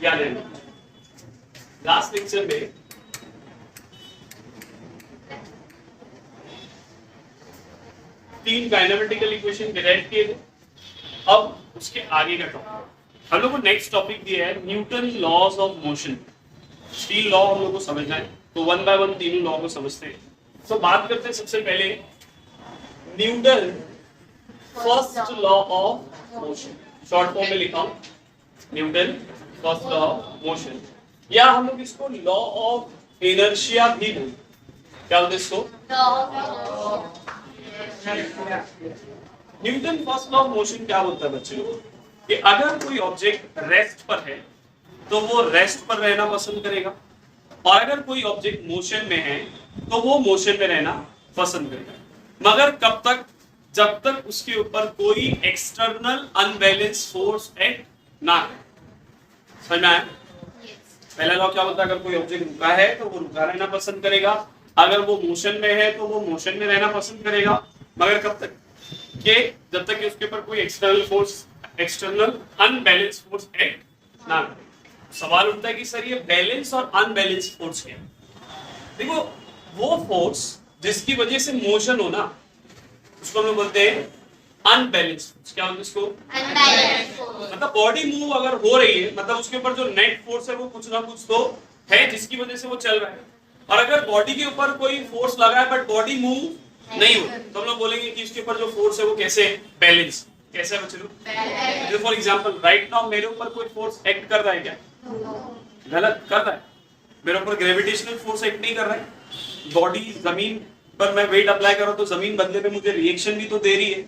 याद है last lecture में तीन काइनेमेटिकल इक्वेशन डिराइव किए थे। अब उसके आगे का टॉपिक हम लोग को नेक्स्ट टॉपिक दिया है न्यूटन लॉज ऑफ मोशन। तीन लॉ हम लोग को समझना है, तो वन बाय वन तीनों लॉ को समझते हैं। तो बात करते हैं सबसे पहले Newton first law of motion, short form में लिखा हूं Newton first law of motion, या हम लोग इसको लॉ ऑफ इनर्शिया भी बोलते। क्या बोलते इसको? Newton first law of motion क्या बोलता है बच्चे लोग कि अगर कोई ऑब्जेक्ट रेस्ट पर है तो वो रेस्ट पर रहना पसंद करेगा, और अगर कोई ऑब्जेक्ट मोशन में है तो वो मोशन में रहना पसंद करेगा, मगर कब तक? जब तक उसके ऊपर कोई एक्सटर्नल अनबैलेंस फोर्स एक्ट ना करे। समझ में आया? पहला लॉ क्या बोलता है? अगर कोई ऑब्जेक्ट रुका है तो वो रुका रहना पसंद करेगा, अगर वो मोशन में है तो वो मोशन में रहना पसंद करेगा, मगर कब तक? कि जब तक कि उसके ऊपर कोई external force, external unbalance force act ना करे। सवाल उठता है कि सर ये बैलेंस और अनबैलेंस फोर्स क्या है? देखो, वो फोर्स जिसकी वजह से मोशन हो ना उसको हम लोग बोलते हैं अनबैलेंस फोर्स। क्या बोलते हैं उसको? Unbalance force. मतलब बॉडी मूव अगर हो रही है, मतलब उसके ऊपर जो नेट फोर्स है वो कुछ ना कुछ तो है जिसकी वजह से वो चल रहा है, और अगर बॉडी के ऊपर कोई फोर्स लगा है बट बॉडी मूव नहीं हो तो हम लोग बोलेंगे कि इसके ऊपर जो फोर्स है वो कैसे बैलेंस, कैसे है बच्चे लोग? फॉर एग्जांपल राइट नाउ मेरे ऊपर कोई फोर्स एक्ट कर रहा है क्या? गलत कर रहा है। मेरे ऊपर ग्रेविटेशनल फोर्स एक्ट नहीं कर रहा है। बॉडी जमीन पर मैं वेट अप्लाई कर रहा हूं तो जमीन बदले में मुझे रिएक्शन भी तो दे रही है,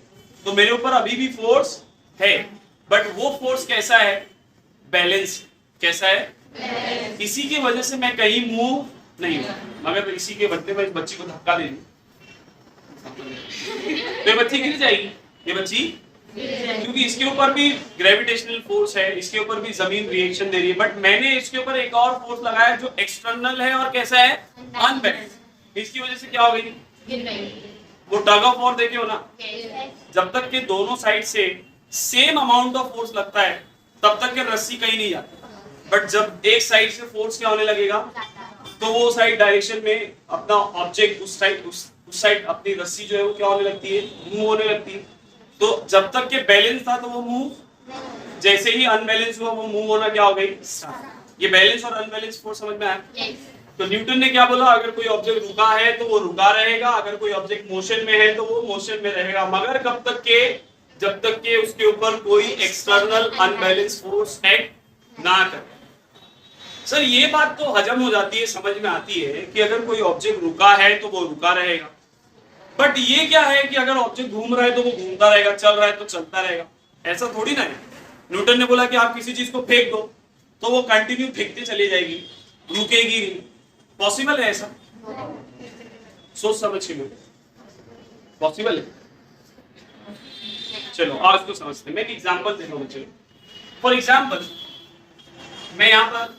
तो मेरे ऊपर अभी भी फोर्स है, बट वो फोर्स कैसा है? बैलेंस। कैसा है? बैलेंस। इसी की वजह से मैं कहीं मूव नहीं हूं, मगर इसी के बदले में इस बच्ची को धक्का दे दूं तो ये बच्ची गिर जाएगी। ये बच्ची क्योंकि इसके ऊपर भी ग्रेविटेशनल फोर्स है, इसके ऊपर भी जमीन रिएक्शन दे रही है, बट मैंने इसके ऊपर एक और फोर्स लगाया जो एक्सटर्नल है और कैसा है? अनबैलेंस। इसकी वजह से क्या हो गई? गिर गई। वो टग ऑफ वॉर देखे हो ना, जब तक के दोनों साइड से सेम अमाउंट ऑफ फोर्स लगता है तब तक के रस्सी कहीं नहीं जाती, बट जब एक साइड से फोर्स क्या होने लगेगा तो वो साइड डायरेक्शन में अपना ऑब्जेक्ट उस साइड अपनी रस्सी जो है वो क्या होने लगती है? मूव होने लगती है। तो जब तक के बैलेंस था तो वो मूव, जैसे ही अनबैलेंस हुआ वो मूव होना क्या हो गई? ये बैलेंस और अनबैलेंस फोर्स समझ में आया? तो न्यूटन ने क्या बोला? अगर कोई ऑब्जेक्ट रुका है तो वो रुका रहेगा, अगर कोई ऑब्जेक्ट मोशन में है तो वो मोशन में रहेगा, मगर कब तक के? जब तक के उसके ऊपर कोई एक्सटर्नल अनबैलेंस फोर्स एक्ट ना करे। सर ये बात तो हजम हो जाती है, समझ में आती है कि अगर कोई ऑब्जेक्ट रुका है तो वो रुका रहेगा, बट ये क्या है कि अगर ऑब्जेक्ट घूम रहा है तो वो घूमता रहेगा, चल रहा है तो चलता रहेगा। ऐसा थोड़ी ना है। न्यूटन ने बोला कि आप किसी चीज को फेंक दो तो वो कंटिन्यू फेंकते चली जाएगी, रुकेगी नहीं। पॉसिबल है ऐसा? सोच समझ के पॉसिबल है? चलो आज को समझते हैं। मैं एक एग्जांपल दे रहा हूं बच्चों। फॉर एग्जांपल मैं यहां पर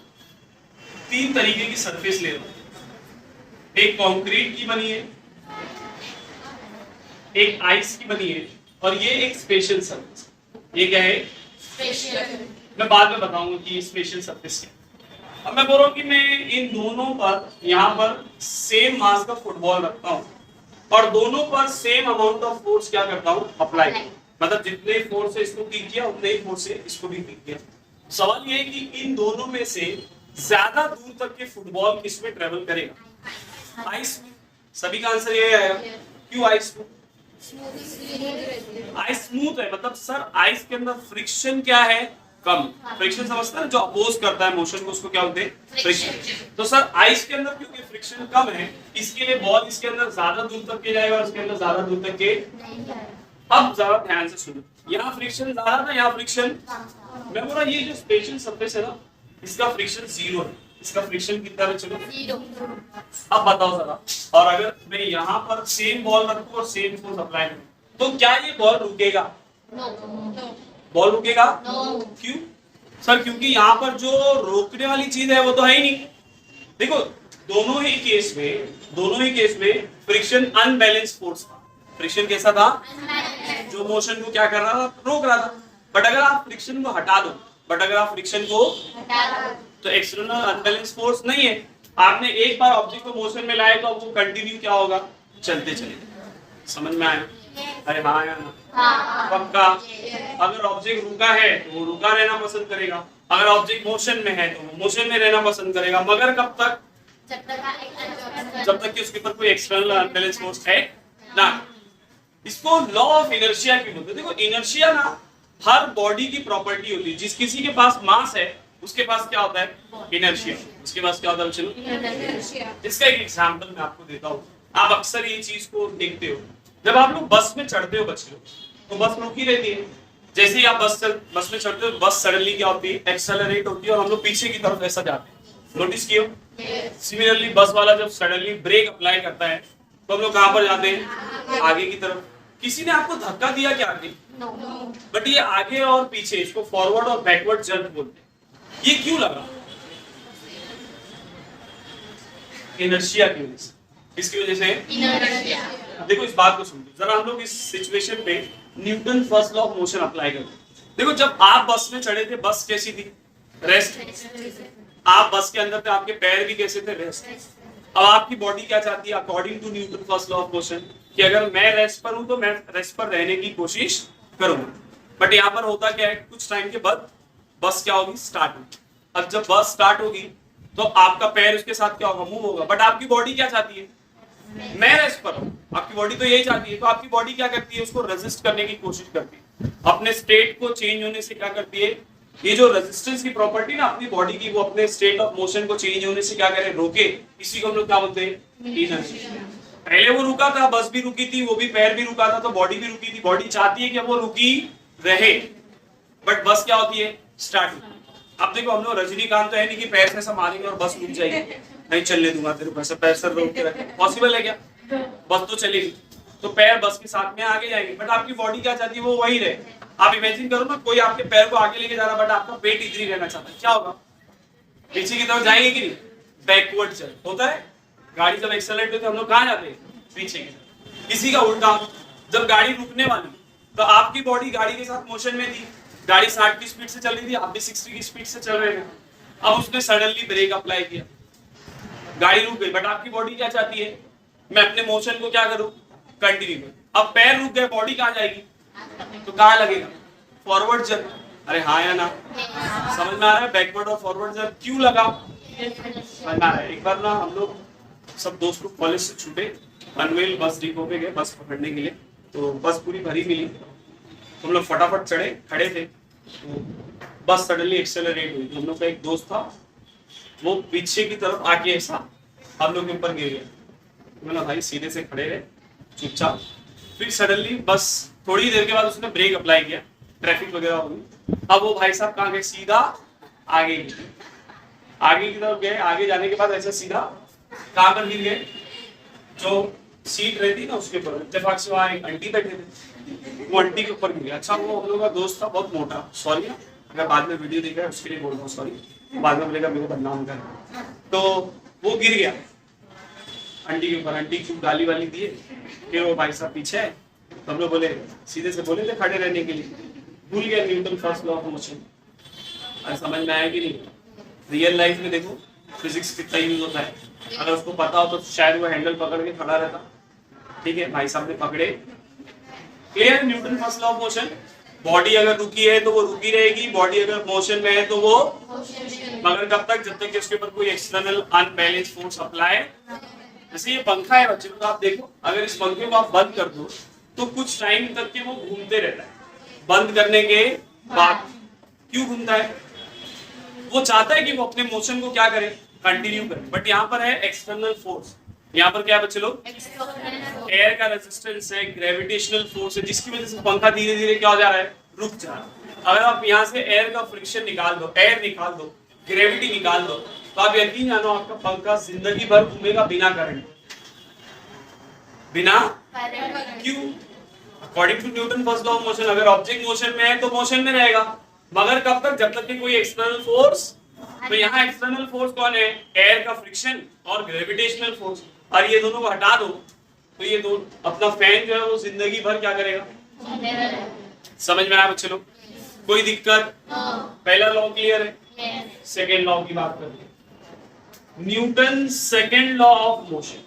तीन तरीके की सरफेस ले रहा हूं। एक कंक्रीट की बनी है, एक आइस की बनी है, और ये एक स्पेशल सरफेस। ये क्या है? स्पेशल। मैं बाद में बताऊंगा कि ये स्पेशल सरफेस क्या है। अब मैं बोल रहा हूं कि मैं इन दोनों पर यहाँ पर सेम मास का फुटबॉल रखता हूँ और दोनों पर सेम अमाउंट ऑफ फोर्स क्या करता हूँ? अप्लाई। मतलब जितने फोर्स से इसको किक किया उतने ही फोर्स से इसको भी किक किया। सवाल ये है कि इन दोनों में से ज्यादा दूर तक के फुटबॉल किसमें ट्रेवल करेगा? आइस में। सभी का आंसर ये आएगा। क्यों आइस में? आइस स्मूथ है, मतलब सर आइस के अंदर फ्रिक्शन क्या है? कम। फ्रिक्शन समझते हैं? जो अपोज करता है मोशन को उसको क्या बोलते हैं? फ्रिक्शन। तो सर आइस के अंदर क्योंकि फ्रिक्शन कम है इसके लिए बॉल इसके अंदर ज्यादा दूर तक के जाएगा और इसके अंदर ज्यादा दूर तक के। अब जरा ध्यान से सुनो, यहाँ फ्रिक्शन ज्यादा था, यहाँ फ्रिक्शन। मैं बोल रहा ये जो स्पेशल सरफेस है ना इसका फ्रिक्शन 0 है। इसका फ्रिक्शन कितना है? चलो 0। अब बताओ जरा, और अगर मैं यहाँ पर सेम बॉल रखूं और सेम फोर्स अप्लाई करूं तो क्या ये बॉल रुकेगा? बॉल रुकेगा? क्यों सर? क्योंकि यहाँ पर जो रोकने वाली चीज है वो तो है ही नहीं। देखो दोनों ही केस में फ्रिक्शन अनबैलेंस फोर्स था। फ्रिक्शन कैसा था? जो मोशन को क्या कर रहा था? रोक रहा था। बट अगर आप फ्रिक्शन को हटा दो बट अगर आप फ्रिक्शन को तो एक्सटर्नल अनबैलेंस फोर्स नहीं है। आपने एक बार ऑब्जेक्ट को मोशन में लाया तो अब वो कंटिन्यू क्या होगा, चलते चलेगा। समझ में आया? अरे हाँ या ना? पक्का। अगर ऑब्जेक्ट रुका है तो वो रुका रहना पसंद करेगा, अगर ऑब्जेक्ट मोशन में है तो वो मोशन में रहना पसंद करेगा, मगर कब तक, जब तक कि उसके ऊपर कोई एक्सटर्नल अनबैलेंस फोर्स है ना। इसको लॉ ऑफ इनर्शिया क्यों बोलते हैं? देखो इनर्शिया ना हर बॉडी की प्रॉपर्टी होती है। जिस किसी के पास मास है उसके पास क्या होता है, इनर्शिया। उसके पास क्या होता है? चलो इसका एक एग्जांपल मैं आपको देता हूँ। आप अक्सर ये चीज को देखते हो, जब आप लोग बस में चढ़ते हो बच्चे लोग, तो बस रुकी रहती है। जैसे ही आप बस में चढ़ते हो, बस सडनली क्या होती है, एक्सेलरेट होती है और हम लोग पीछे की तरफ ऐसा जाते हैं। नोटिस किया? सिमिलरली बस वाला जब सडनली ब्रेक अप्लाई करता है तो हम लोग कहां पर जाते हैं, आगे की तरफ। किसी ने आपको धक्का दिया क्या आगे? बट ये आगे और पीछे, इसको फॉरवर्ड और बैकवर्ड जंप बोलते हैं। ये क्यों लगा? इनर्शिया की वजह से। किसकी वजह से? इनर्शिया। देखो इस बात को समझो जरा, हम लोग इस सिचुएशन पे Newton first law of motion apply करते हैं। देखो जब आप बस में चढ़े थे, बस कैसी थी, रेस्ट। आप बस के अंदर थे, आपके पैर भी कैसे थे, रेस्ट। अब आपकी बॉडी क्या चाहती है according to Newton first law of motion, कि अगर मैं रेस्ट पर हूं तो मैं रेस्ट पर रहने की कोशिश करूंगा। बट यहाँ पर होता क्या है, कुछ टाइम के बाद बस क्या होगी, स्टार्ट होगी। अब जब बस स्टार्ट होगी तो आपका पैर उसके साथ क्या होगा, मूव होगा। बट आपकी बॉडी क्या चाहती है, मैं रेस्ट पर हूं। आपकी बॉडी तो यही चाहती है। तो आपकी बॉडी क्या करती है, उसको रेजिस्ट करने की कोशिश करती है, अपने स्टेट को चेंज होने से क्या करती है, ये जो रेजिस्टेंस की प्रॉपर्टी ना अपनी बॉडी की, वो अपने स्टेट ऑफ मोशन को चेंज होने से क्या करे, रोके। इसी को हम लोग क्या बोलते हैं, इनर्शिया। पहले वो रुका था, बस भी रुकी थी, वो भी पैर भी रुका था, तो बॉडी भी रुकी थी। बॉडी चाहती है कि वो रुकी रहे, बट बस क्या होती है, स्टार्ट। अब देखो हम लोग रजनीकांत तो है नहीं कि पैर से ऐसा मारेंगे और बस रुक जाएगी, नहीं चलने दूंगा तेरे को, ऐसा पैर सर रोक के रखे, पॉसिबल है क्या? बस तो चलेगी, तो पैर बस के साथ में आगे जाएंगे। बट आपकी बॉडी क्या चाहती है, वो वही रहे। आप इमेजिन करो ना, कोई आपके पैर को आगे लेके जा रहा है बट आपका पेट इधर ही रहना चाहता है, क्या होगा, पीछे की तरफ जाएंगे कि नहीं, बैकवर्ड चल होता है। गाड़ी जब एक्सेलरेट होती है हम लोग कहाँ जाते हैं, पीछे की तरफ। इसी का उल्टा, जब गाड़ी रुकने वाली तो आपकी बॉडी गाड़ी के साथ मोशन में थी, गाड़ी 60 की स्पीड से चल रही थी, आप भी 60 की स्पीड से चल रहे थे। अब उसने सडनली ब्रेक अप्लाई किया, गाड़ी रुक गई। बट आपकी बॉडी क्या चाहती है, मैं अपने मोशन को क्या करूं, कंटिन्यू करूं। अब पैर रुक गए, बॉडी कहां जाएगी, तो कहां लगेगा, फॉरवर्ड जंप। अरे हाँ या ना? समझ में आ रहा है? बैकवर्ड और फॉरवर्ड जंप क्यों लगा, समझ में आ रहा है? एक बार ना हम लोग सब दोस्त लोग कॉलेज से छूटे, पनवेल बस डिपो पे गए बस पकड़ने के लिए। तो बस पूरी भरी मिली, तो हम लोग फटाफट चढ़े, खड़े थे, तो बस सडनली एक्सेलरेट हुई। हम लोग का एक दोस्त था, वो पीछे की तरफ आके ऐसा हम लोग के ऊपर गिर गया। मैंने भाई सीधे से खड़े रहे चुपचाप। फिर सडनली बस थोड़ी देर के बाद उसने ब्रेक अप्लाई किया, ट्रैफिक वगैरह हो गई। अब वो भाई साहब कहाँ गए, सीधा आगे की तरफ गए। आगे जाने के बाद ऐसा सीधा कहाँ पर गिर गए, जो सीट रहती ना उसके ऊपर। इत्तेफाक से वहाँ एक आंटी बैठे थे, वो आंटी के ऊपर गिर गया। अच्छा वो हम लोग का दोस्त था बहुत मोटा, सॉरी अगर बाद में वीडियो देखा है उसके लिए बोल रहा हूँ, सॉरी, बाद में बोलेगा मेरे को बदनाम कर। तो वो गिर गया आंटी के ऊपर, आंटी खूब गाली वाली दिए। फिर वो भाई साहब पीछे है, तो हम लोग बोले, सीधे से बोले थे खड़े रहने के लिए, भूल गया Newton first law of motion. समझ में आया कि नहीं? रियल लाइफ में देखो फिजिक्स कितना यूज होता है, अगर उसको पता हो तो शायद वो हैंडल पकड़ के खड़ा रहता। ठीक है, भाई साहब ने पकड़े। Clear? Newton first law of motion, body अगर रुकी है तो वो रुकी रहेगी, बॉडी अगर मोशन में है तो वो मगर कब तक, जब तक कि उसके ऊपर कोई एक्सटर्नल अनबैलेंस फोर्स अप्लाई। जैसे ये पंखा है बच्चे को, आप देखो अगर इस पंखे को आप बंद कर दो तो कुछ टाइम तक के वो घूमते रहता है। बंद करने के बाद क्यों घूमता है, वो चाहता है कि वो अपने मोशन को क्या करे, कंटिन्यू करे। बट यहाँ पर है एक्सटर्नल फोर्स। यहाँ पर क्या है बच्चे लोग, एयर का रेजिस्टेंस है, ग्रेविटेशनल फोर्स है, जिसकी वजह से पंखा धीरे धीरे क्या हो जा रहा है, रुक जा रहा है। अगर आप यहाँ से एयर का फ्रिक्शन निकाल दो, एयर निकाल दो, ग्रेविटी निकाल दो, तो आप यकीन जानो आपका पंखा जिंदगी भर घूमेगा बिना करंट, बिना क्यों, according to Newton first law of motion. अगर ऑब्जेक्ट मोशन में है तो मोशन में रहेगा, मगर कब तक, जब तक कि कोई एक्सटर्नल फोर्स। तो यहाँ एक्सटर्नल फोर्स कौन है, एयर का फ्रिक्शन और ग्रेविटेशनल फोर्स। और ये दोनों को हटा दो तो ये दोनों अपना फैन जो है वो जिंदगी भर क्या करेगा। समझ में आया बच्चे लोग? कोई दिक्कत? पहला लॉ क्लियर है? Yes. सेकेंड लॉ की बात करते हैं, Newton second law of motion.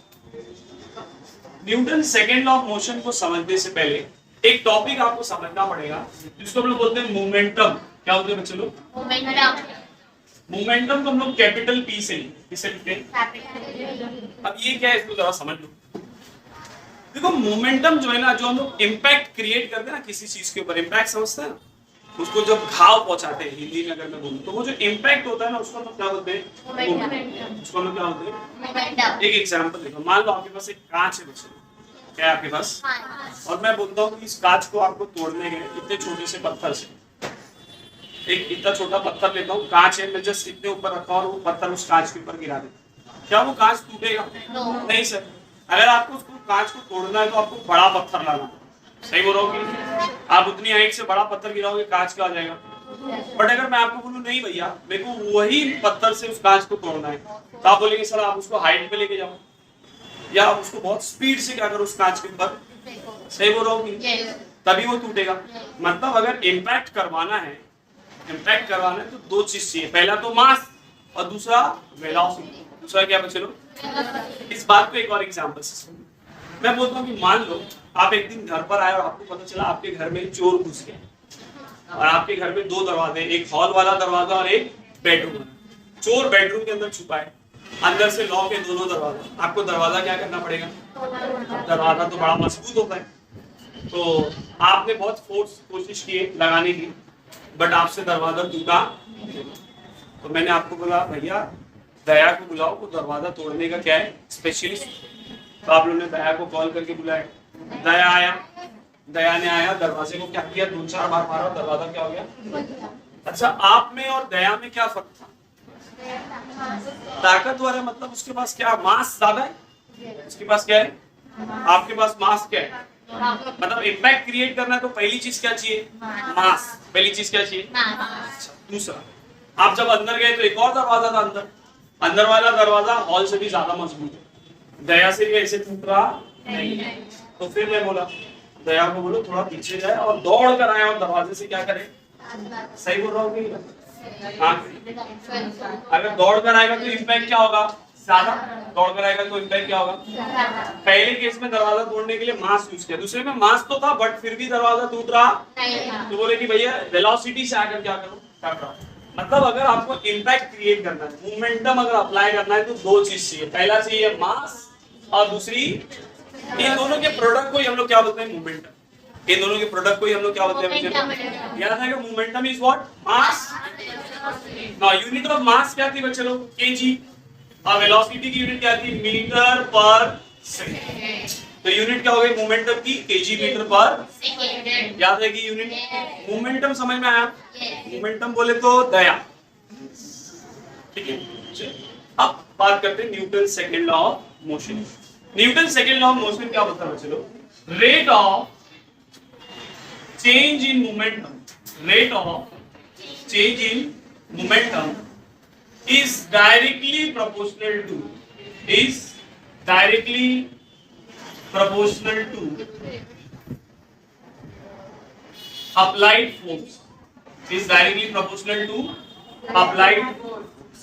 Newton second law of motion को समझने से पहले एक टॉपिक आपको समझना पड़ेगा जिसको हम लोग बोलते हैं मोमेंटम। क्या बोलते हैं बच्चे लोग? Momentum. मोमेंटम को हम लोग कैपिटल पी से किससे लिखते हैं? Capital. अब ये क्या है, इसको जरा समझ लो। देखो मोमेंटम जो है ना, जो हम लोग इम्पैक्ट क्रिएट करते हैं ना किसी चीज के ऊपर, इम्पैक्ट समझते हैं ना, उसको जब घाव पहुंचाते हैं हिंदी में अगर मैं बोलूं तो वो जो इम्पैक्ट होता है ना उसको हम लोग क्या बोलते हैं? Momentum. उसको हम लोग क्या बोलते हैं? Momentum. एक एग्जांपल देखो, मान लो आपके पास एक कांच है बच्चे, क्या है आपके पास? और मैं बोलता हूँ कि इस कांच को आपको तोड़ने गए इतने छोटे से पत्थर से, एक इतना छोटा पत्थर लेता हूँ, कांच है, मैं जस्ट इतने ऊपर रखा और वो पत्थर उस कांच के ऊपर गिरा देता, क्या वो कांच टूटेगा? No. नहीं सर। अगर आपको उसको कांच को तोड़ना है तो आपको बड़ा पत्थर लाना, सही बोल रहा हूँ? आप उतनी हाइट से बड़ा पत्थर गिराओगे कांच का आ जाएगा। बट अगर मैं आपको बोलूं नहीं भैया मेरे को वही पत्थर से उस कांच को तोड़ना है, तो आप बोलेंगे सर आप उसको हाइट पे लेके जाओ या आप उसको बहुत स्पीड से क्या करो उस कांच के ऊपर, सही बोल रहा हूँ? Yes. तभी वो टूटेगा। मतलब अगर इम्पैक्ट करवाना है, इम्पैक्ट करवाना है तो दो चीज चाहिए, पहला तो मास और दूसरा वेलोसिटी। दूसरा क्या बच्चे लोग? इस बात को एक और एग्जांपल से समझो। मैं बोलता हूँ कि मान लो आप एक दिन घर पर आए और आपको पता चला आपके घर में चोर घुस गया और आपके घर में दो दरवाजे, एक हॉल वाला दरवाजा और एक बेडरूम। चोर बेडरूम के अंदर छुपा है, अंदर से लॉक है दोनों दरवाजा, आपको दरवाजा क्या करना पड़ेगा? दरवाजा तो बड़ा मजबूत होता है, तो आपने बहुत फोर्स कोशिश की लगाने की, बट आपसे दरवाजा टूटा। तो मैंने आपको बोला भैया दया को बुलाओ, वो दरवाजा तोड़ने का क्या है स्पेशलिस्ट। तो आप लोगों ने दया को कॉल करके बुलाया, दया आया, दया ने आया, दरवाजे को क्या किया, 2-4 बार मारा, दरवाजा क्या हो गया? अच्छा, आप में और दया में क्या फर्क था? ताकतवर है, मतलब उसके पास क्या मास ज्यादा है, उसके पास क्या है, आपके पास मास क्या है? मतलब इम्पैक्ट क्रिएट करना है तो पहली चीज क्या चाहिए? मास। पहली चीज क्या चाहिए? अच्छा, दूसरा आप जब अंदर गए तो एक और दरवाजा था अंदर, अंदर वाला दरवाजा हॉल से भी ज्यादा मजबूत है, दया से भी ऐसे टूट रहा नहीं। तो फिर मैं बोला दया को बोलो थोड़ा पीछे जाए और दौड़ कर आए और दरवाजे से क्या करे, सही बोल रहा हूँ कि हाँ? अगर दौड़ कर आएगा तो इम्पैक्ट क्या होगा? ज्यादा। दौड़ कर आएगा तो इम्पैक्ट क्या होगा? पहले केस में दरवाजा तोड़ने के लिए मास यूज किया, दूसरे में मास तो था बट फिर भी दरवाजा टूट रहा, तो बोले कि भैया वेलोसिटी से आकर क्या करो, काट रहा। मतलब अगर आपको इम्पैक्ट क्रिएट करना है, मोमेंटम अगर अप्लाई करना है तो दो चीज चाहिए, पहला चाहिए मास और दूसरी, इन दोनों के प्रोडक्ट को ही हम लोग क्या बोलते हैं? मोमेंटम। इन दोनों के प्रोडक्ट को ही हम लोग क्या बोलते हैं? याद है कि momentum is what? Mass. Now unit of mass क्या थी बच्चे लोग? केजी। और वेलोसिटी की यूनिट क्या थी? Metre per second. तो यूनिट क्या हो गई मोमेंटम की? केजी मीटर पर। याद है कि यूनिट मोमेंटम समझ में आया? मोमेंटम बोले तो दया, ठीक है। अब बात करते हैं Newton second law of motion. Newton second law of motion क्या बताता है चलो? Rate of change in momentum, rate of change in momentum is directly proportional to applied force, is directly proportional to applied force।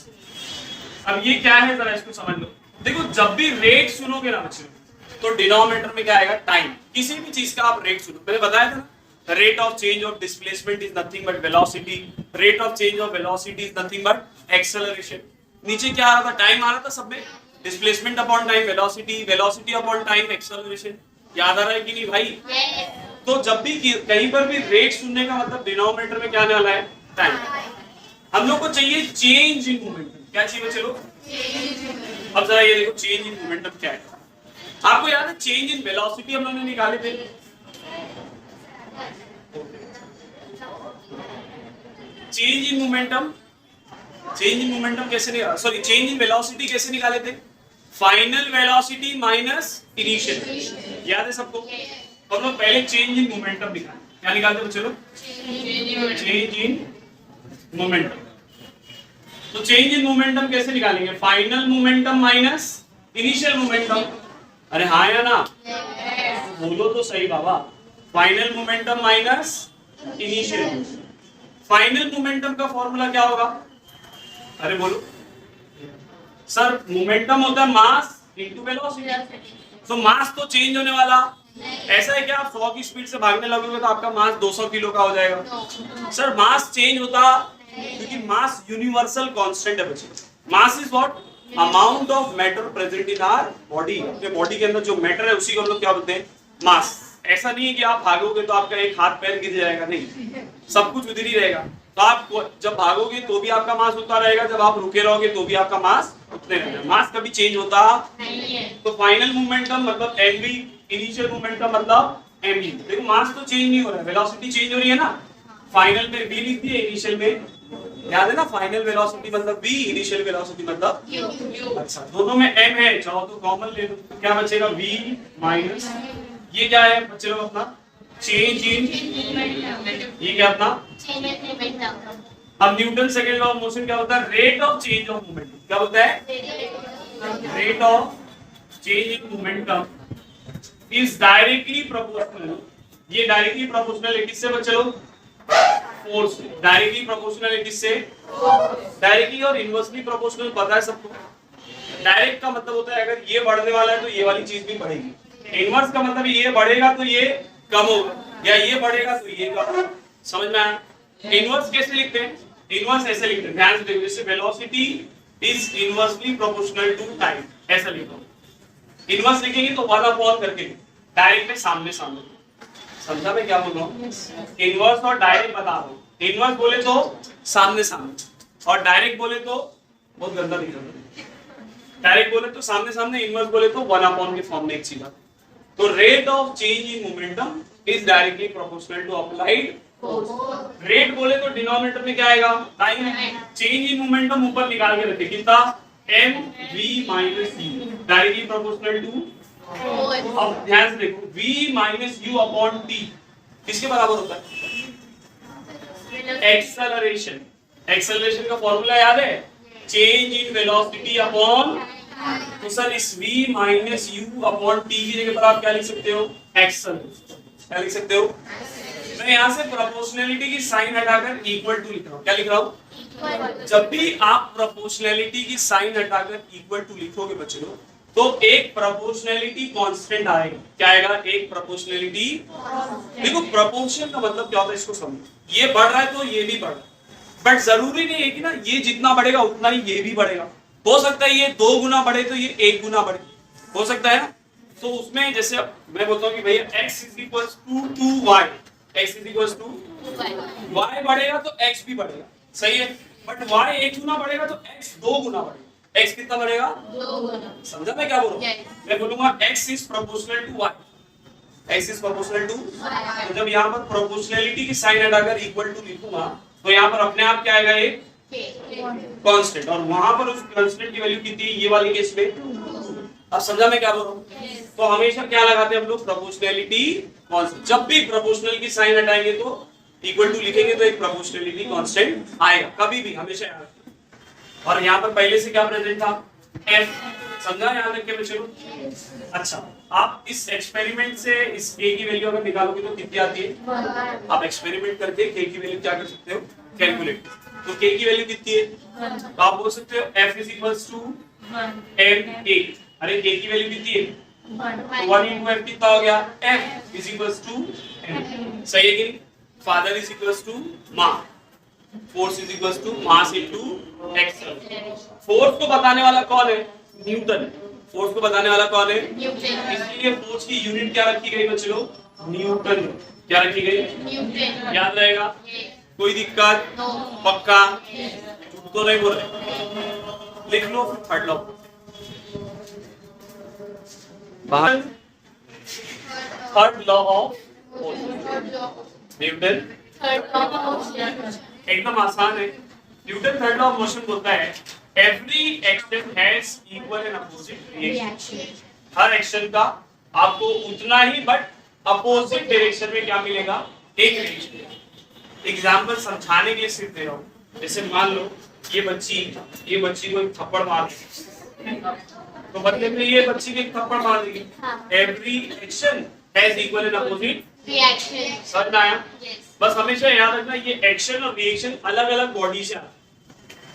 अब ये क्या है जरा इसको समझ लो। देखो जब भी रेट सुनोगे ना बच्चों तो डिनोमिनेटर में क्या आएगा? टाइम। किसी भी चीज का आप रेट सुनो, मैंने बताया था ना, rate of change of displacement is nothing but velocity, rate of change of velocity is nothing but acceleration। नीचे क्या आ रहा था? टाइम आ रहा था सब में, displacement upon time velocity, velocity upon time acceleration. याद आ रहा है कि नहीं भाई? तो जब भी कहीं पर भी रेट सुनने का मतलब डिनोमिनेटर में क्या आने वाला है? टाइम। हम लोग को चाहिए चेंज इन मोमेंटम। क्या चाहिए बच्चे लोग? अब जरा ये देखो चेंज इन मोमेंटम क्या है। आपको याद है चेंज इन वेलोसिटी हम लोगों ने निकाले थे, change in momentum, change in momentum कैसे निकाले, सॉरी चेंज इन वेलोसिटी कैसे निकाले थे? Final velocity minus initial. याद है सबको? हम लोग पहले चेंज इन मोमेंटम निकाले, क्या निकालते बच्चे लोग? Change in momentum. तो चेंज इन मोमेंटम कैसे निकालेंगे? Final momentum minus initial momentum. अरे हाँ या ना? बोलो तो सही बाबा। Final momentum minus initial. Final momentum का फॉर्मूला क्या होगा? अरे बोलो सर, मोमेंटम होता है मास इनटू वेलोसिटी। तो मास तो चेंज होने वाला, ऐसा है क्या आप 100 की स्पीड से भागने लगोगे तो आपका मास 200 किलो का हो जाएगा? सर मास चेंज होता क्योंकि मास यूनिवर्सल कांस्टेंट है बच्चे। Mass is what? Amount of matter present in our body. अपने बॉडी के अंदर जो मैटर है उसी को हम लोग क्या बोलते हैं? मास। ऐसा नहीं है कि आप भागोगे तो आपका एक हाथ पैर गिर जाएगा, नहीं, सब कुछ उधर ही रहेगा। तो आप जब भागोगे तो भी आपका मास उतना रहेगा, जब आप रुके रहोगे तो भी आपका मास उतने रहेगा। मास कभी चेंज होता नहीं है। तो फाइनल मोमेंटम मतलब mv, इनिशियल मोमेंटम मतलब mv। देखो मास तो चेंज नहीं हो रहा है, वेलोसिटी चेंज हो रही है ना। फाइनल में v लिख दिए, इनिशियल में याद है ना, फाइनल वेलोसिटी मतलब v, इनिशियल वेलोसिटी मतलब u। अच्छा, दोनों में m है, चाहो तो कॉमन ले लो, तो क्या बचेगा? v माइनस ये क्या है बच्चे लोग अपना? चेंज इन, ये क्या अपना? अब Newton second law of motion क्या होता है? Rate of change of momentum. क्या बोलता है? Rate of change in momentum is directly proportional. ये डायरेक्टली प्रोपोर्शनल है किससे बच्चे लोग? फोर्स से। डायरेक्टली प्रोपोर्शनल है किससे? डायरेक्टली और इनवर्सली प्रोपोर्शनल पता है सबको। डायरेक्ट का मतलब होता है अगर ये बढ़ने वाला है तो ये वाली चीज भी बढ़ेगी। इनवर्स का मतलब ये बढ़ेगा तो ये कम होगा, या ये बढ़ेगा तो ये कम होगा। समझ में आया? इनवर्स कैसे लिखते हैं? इनवर्स ऐसे लिखते हैं, ध्यान से देखो, जैसे velocity is inversely proportional to time, ऐसा लिखो। इनवर्स लिखेंगे तो 1/, करके डायरेक्ट में सामने सामने। समझा मैं क्या बोल रहा हूँ? इनवर्स और डायरेक्ट बता रहा हूँ। इनवर्स बोले तो सामने सामने, और डायरेक्ट बोले तो बहुत गंदा दिख रहा है। डायरेक्ट बोले तो सामने सामने, इनवर्स बोले तो 1/, के फॉर्म में एक चीज। तो rate of change in momentum is directly proportional to applied force. Rate बोले तो डिनोमिनेटर में क्या आएगा? टाइम। चेंज इन मोमेंटम ऊपर निकाल के रखे, कितना? mv minus u, directly proportional to. अब ध्यान से देखो, v minus u upon t किसके बराबर होता है? एक्सेलरेशन। एक्सेलरेशन का फॉर्मूला याद है? Change in velocity upon. तो सर इस v minus u upon t की जगह पर आप क्या लिख सकते हो? एक्सेलरेशन। क्या लिख सकते हो? मैं यहाँ से प्रोपोर्शनैलिटी की साइन हटाकर इक्वल टू लिख रहा हूँ। क्या लिख रहा हूँ? जब भी आप प्रोपोर्शनैलिटी की साइन हटाकर इक्वल टू लिखोगे बच्चों तो एक प्रोपोर्शनैलिटी कांस्टेंट आएगा। क्या आएगा? एक प्रोपोर्शनैलिटी। देखो प्रोपोर्शन का मतलब क्या होता है इसको समझो। ये बढ़ रहा है तो ये भी बढ़ रहा है, बट जरूरी नहीं है कि ना ये जितना बढ़ेगा उतना ही ये भी बढ़ेगा। हो सकता है ये 2 गुना बढ़े तो ये 1 गुना बढ़े, हो सकता है ना। तो उसमें जैसे मैं बोलता हूँ कि भैया x is equal to 2y, x is equal to y बढ़ेगा तो x भी बढ़ेगा, सही है। बट y 1 गुना बढ़ेगा तो x 2 गुना बढ़ेगा। x कितना बढ़ेगा? 2 गुना। समझा मैं क्या बोल रहा हूँ? मैं बोलूंगा x is proportional to y, x is proportional to. तो जब यहाँ पर प्रोपोर्शनैलिटी की साइन हटाकर इक्वल टू लिखूंगा तो यहाँ पर अपने आप क्या आएगा? एक कांस्टेंट, और वहां पर उस कांस्टेंट की वैल्यू कितनी है? ये वाली केस में। अब समझा मैं क्या बोल रहा हूँ? तो हमेशा क्या लगाते हैं हम लोग? Proportionality constant. जब भी प्रोपोर्शनल की साइन हटाएंगे तो इक्वल टू लिखेंगे तो एक प्रोपोर्शनैलिटी कांस्टेंट आएगा, कभी भी, हमेशा याद रखिए। और यहाँ पर पहले से क्या प्रेजेंट था? f। समझा? याद रख के बच्चों। अच्छा, आप इस एक्सपेरिमेंट से इस k की वैल्यू अगर निकालोगे तो कितनी आती है? आप एक्सपेरिमेंट करके k की वैल्यू क्या कर सकते हो? कैलकुलेट। तो k की वैल्यू कितनी है? तो आप बोल सकते हो f is equals to ma। अरे k की वैल्यू कितनी है? 1 into f कितना हो गया? f is equals to m। सही है कि नहीं? फादर इज इक्वल्स टू मां, force is equals to mass into acceleration. फोर्स को बताने वाला कौन है? न्यूटन। फोर्स को बताने वाला कौन है? न्यूटन। इसलिए फोर्स की यूनिट क्या रखी गई बच्चे लोग? न्यूटन। क्या रखी गई? न्यूटन। याद रहेगा? कोई दिक्कत? पक्का? झूठ तो नहीं बोल रहे। लिख लो third law. Third law of Newton. एकदम आसान है। Newton third law of motion बोलता है every action has equal and opposite reaction. हर एक्शन का आपको उतना ही बट अपोजिट डायरेक्शन में क्या मिलेगा? एक रिएक्शन। एग्जांपल समझाने के लिए सिर्फ दे रहा हूं। जैसे मान लो ये बच्ची को एक थप्पड़ मार दी, तो बदले में ये बच्ची को एक थप्पड़ मार देगी। Every action has equal and opposite reaction. समझ में आया? यस। बस हमेशा याद रखना ये एक्शन और रिएक्शन अलग अलग बॉडी से आते हैं।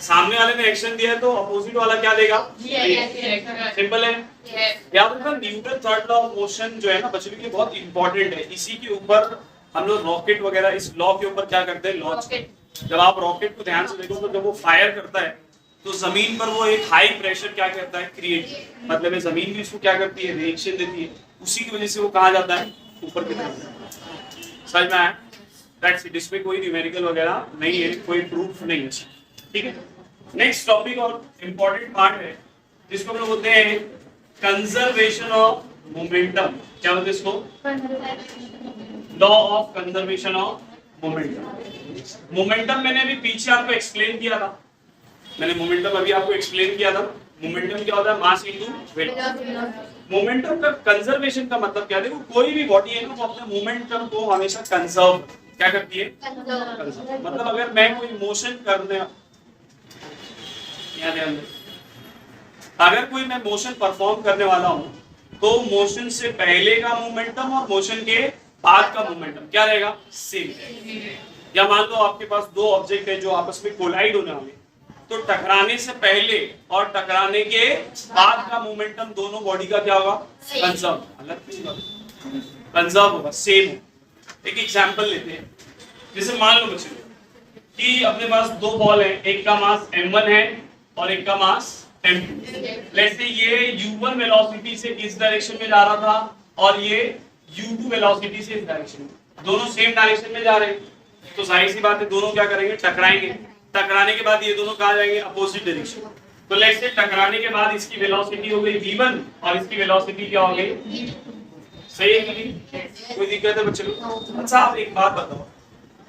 सामने वाले ने एक्शन दिया है तो अपोजिट वाला क्या देगा? रिएक्शन। सिंपल है। यस। याद रखना Newton third law of motion जो है ना बच्चों के लिए बहुत इंपॉर्टेंट है। इसी के ऊपर हम लोग रॉकेट वगैरह इस लॉ के ऊपर क्या करते हैं? लॉन्च। जब आप रॉकेट को ध्यान से देखो तो जब वो फायर करता है तो जमीन पर वो एक हाई प्रेशर क्या करता है? क्रिएट। मतलब है जमीन भी इसको क्या करती है? रिएक्शन देती है। उसी की वजह से वो कहाँ जाता है? ऊपर की तरफ। समझ में आया? That's it. इसमें कोई न्यूमेरिकल वगैरह नहीं है, कोई प्रूफ नहीं है। ठीक है। नेक्स्ट टॉपिक और इम्पोर्टेंट पार्ट है जिसको हम लोग बोलते हैं कंजर्वेशन ऑफ मोमेंटम। क्या बोलते हैं इसको? Law of conservation of momentum. Momentum मैंने अभी पीछे आपको एक्सप्लेन किया था। मैंने मोमेंटम अभी आपको एक्सप्लेन किया था। मोमेंटम क्या होता है? Mass into wait. मोमेंटम का कंजर्वेशन का मतलब क्या है? देखो कोई भी बॉडी है ना वो अपने मोमेंटम को हमेशा कंजर्व क्या करती है? कंजर्व। मतलब अगर मैं कोई मोशन करने अगर कोई मैं मोशन परफॉर्म करने वाला हूं तो मोशन से पहले का मोमेंटम और मोशन के बाद का मोमेंटम क्या रहेगा? सेम रहेगा। या मान लो आपके पास दो ऑब्जेक्ट है जो आपस में कोलाइड होने वाले, तो टकराने से पहले और टकराने के बाद का मोमेंटम दोनों बॉडी का क्या होगा? कंजर्व। अलग नहीं होगा, कंजर्व होगा, सेम होगा। एक एग्जांपल लेते हैं। जैसे मान लो बच्चों कि अपने पास दो बॉल है, एक का मास m1 है और एक का मास m2। लेट्स से ये u1 वेलोसिटी से इस डायरेक्शन में जा रहा था और ये u2 वेलोसिटी से इस डायरेक्शन में, दोनों सेम डायरेक्शन में जा रहे हैं। तो जाहिर सी बात है दोनों क्या करेंगे? टकराएंगे। टकराने के बाद ये दोनों कहाँ जाएंगे? Opposite direction. तो लेट्स से टकराने के बाद इसकी वेलोसिटी हो गई v1 और इसकी वेलोसिटी क्या हो गई? सही है कि नहीं? कोई दिक्कत है बच्चों? अच्छा आप एक बात बताओ,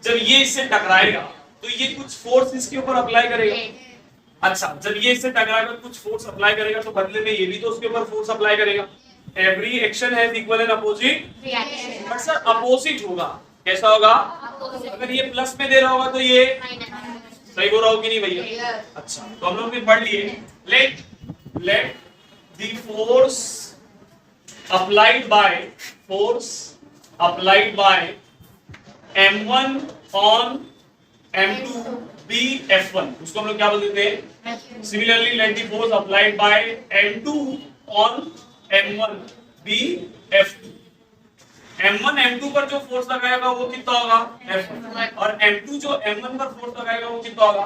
जब ये इससे टकराएगा तो ये कुछ फोर्स इसके ऊपर अप्लाई करेगा। अच्छा जब ये इससे टकराकर कुछ फोर्स अप्लाई करेगा तो बदले में ये भी तो उसके ऊपर फोर्स अप्लाई करेगा। Every action has equal and opposite reaction. But sir opposite होगा। कैसा होगा? अगर ये प्लस में दे रहा होगा तो ये सही बोल रहा हो कि नहीं भैया? अच्छा तो हम लोग भी पढ़ लिए। Let the force applied by m1 on m2 be f1, उसको हम लोग क्या बोल देते हैं? Similarly let the force applied by m2 on m1 be f2। m1 m2 पर जो फोर्स लगाएगा वो कितना होगा? f1। और m2 जो m1 पर फोर्स लगाएगा वो कितना होगा?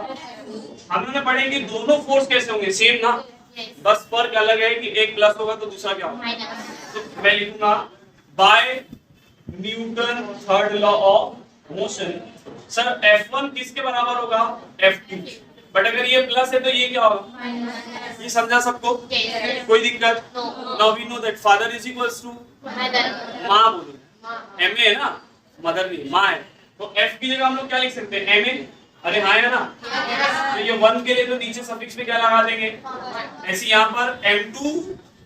हम लोग पढ़ेंगे दोनों फोर्स कैसे होंगे? सेम ना, बस फर्क अलग है कि एक प्लस होगा तो दूसरा क्या होगा? तो मैं लिखूंगा by Newton third law of motion. Sir F1 किसके बराबर होगा? F2। बट अगर ये प्लस है तो ये क्या होगा? ये समझा सबको? कोई दिक्कत? Now we know that father is equals to माँ। बोलो ma है ना, मदर नहीं माँ है। तो F की जगह हम लोग क्या लिख सकते हैं? ma। अरे हाँ है ना? तो ये 1 के लिए तो नीचे सफिक्स में क्या लगा देंगे? ऐसे यहाँ पर m2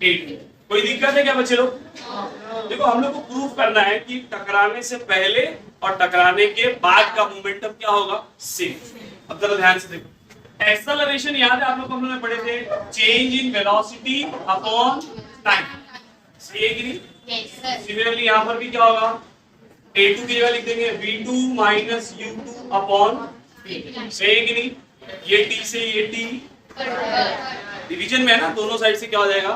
8। कोई दिक्कत है क्या बच्चे लोग? देखो हम लोग को प्रूफ करना है कि टकराने से पहले और टकराने के बाद का मोमेंटम क्या होगा? सेम। अब जरा ध्यान से देखो। एक्सेलरेशन याद है आप लोग को हम लोग पढ़े थे? Change in velocity upon time. सही है कि नहीं? सिमिलरली यहाँ पर भी क्या होगा? a2 की जगह लिख देंगे v2 minus u2 upon t। सही है कि नहीं? ये t से ये t डिवीजन में है ना, दोनों साइड से क्या हो जाएगा?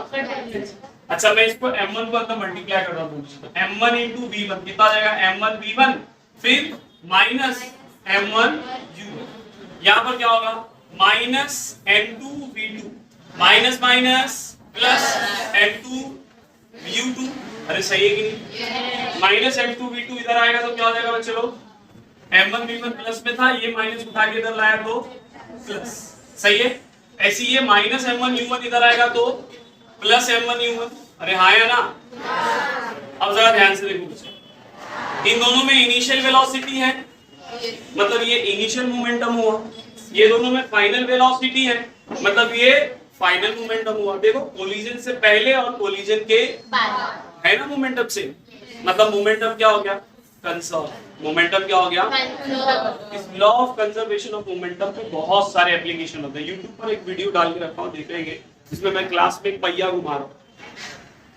अच्छा मैं इसको m1 को अंदर मल्टीप्लाई कर रहा हूँ तो m1 इंटू v1 कितना आ जाएगा? m1 v1 फिर माइनस m1 u1। यहाँ पर क्या होगा? Minus m2 v2 minus minus plus m2 u2। अरे सही है कि नहीं? माइनस m2 v2 इधर आएगा तो क्या हो जाएगा बच्चे लोग? m1 v1 प्लस में था, ये माइनस उठा के इधर लाया तो प्लस। सही है? ऐसे ये माइनस m1 u1 इधर आएगा तो प्लस m1 u1। अरे हाँ या ना? अब जरा ध्यान से देखो बच्चे, इन दोनों में इनिशियल वेलोसिटी है, मतलब ये इनिशियल मोमेंटम हुआ। ये दोनों में फाइनल वेलोसिटी है, मतलब ये फाइनल मोमेंटम हुआ। देखो कोलिजन से पहले और कोलिजन के है ना मोमेंटम से, मतलब मोमेंटम क्या हो गया? कंजर्व। मोमेंटम क्या हो गया? इस law of conservation of momentum पे बहुत सारे एप्लीकेशन होते हैं। यूट्यूब पर एक वीडियो डाल के रखा हूँ, देखेंगे, जिसमें मैं क्लास में एक पहिया घुमा रहा हूँ,